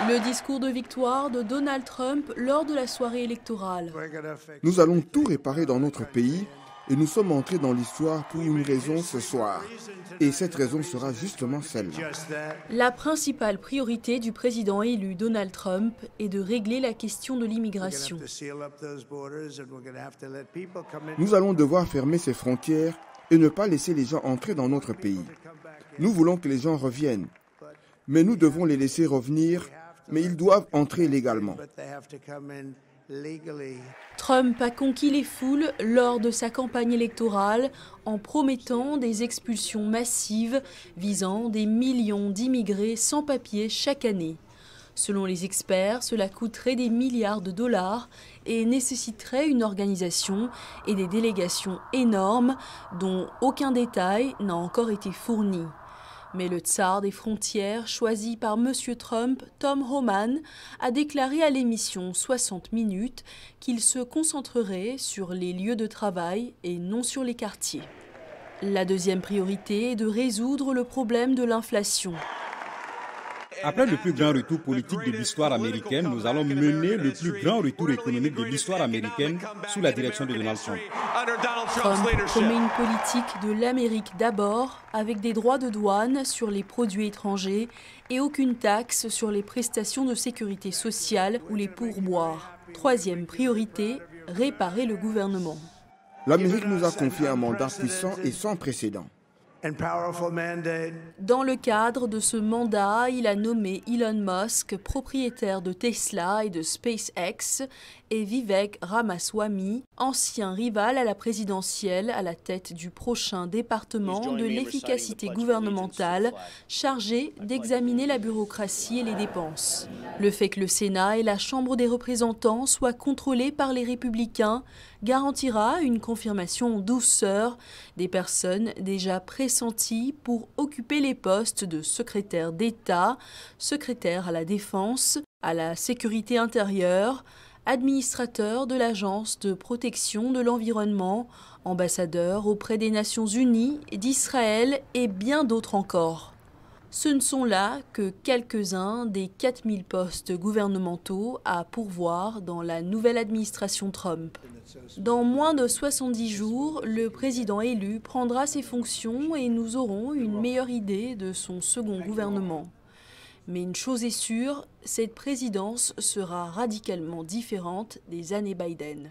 Le discours de victoire de Donald Trump lors de la soirée électorale. Nous allons tout réparer dans notre pays et nous sommes entrés dans l'histoire pour une raison ce soir. Et cette raison sera justement celle-là. La principale priorité du président élu Donald Trump est de régler la question de l'immigration. Nous allons devoir fermer ces frontières et ne pas laisser les gens entrer dans notre pays. Nous voulons que les gens reviennent, mais nous devons les laisser revenir, mais ils doivent entrer légalement. Trump a conquis les foules lors de sa campagne électorale en promettant des expulsions massives visant des millions d'immigrés sans papier chaque année. Selon les experts, cela coûterait des milliards de dollars et nécessiterait une organisation et des délégations énormes dont aucun détail n'a encore été fourni. Mais le tsar des frontières, choisi par M. Trump, Tom Homan, a déclaré à l'émission 60 minutes qu'il se concentrerait sur les lieux de travail et non sur les quartiers. La deuxième priorité est de résoudre le problème de l'inflation. Après le plus grand retour politique de l'histoire américaine, nous allons mener le plus grand retour économique de l'histoire américaine sous la direction de Donald Trump. Trump promet une politique de l'Amérique d'abord, avec des droits de douane sur les produits étrangers et aucune taxe sur les prestations de sécurité sociale ou les pourboires. Troisième priorité, réparer le gouvernement. L'Amérique nous a confié un mandat puissant et sans précédent. Dans le cadre de ce mandat, il a nommé Elon Musk, propriétaire de Tesla et de SpaceX, et Vivek Ramaswamy, ancien rival à la présidentielle, à la tête du prochain département de l'efficacité gouvernementale, chargé d'examiner la bureaucratie et les dépenses. Le fait que le Sénat et la Chambre des représentants soient contrôlés par les républicains garantira une confirmation en douceur des personnes déjà pressenties pour occuper les postes de secrétaire d'État, secrétaire à la Défense, à la Sécurité intérieure, administrateur de l'Agence de protection de l'environnement, ambassadeur auprès des Nations Unies, d'Israël et bien d'autres encore. Ce ne sont là que quelques-uns des 4000 postes gouvernementaux à pourvoir dans la nouvelle administration Trump. Dans moins de 70 jours, le président élu prendra ses fonctions et nous aurons une meilleure idée de son second gouvernement. Mais une chose est sûre, cette présidence sera radicalement différente des années Biden.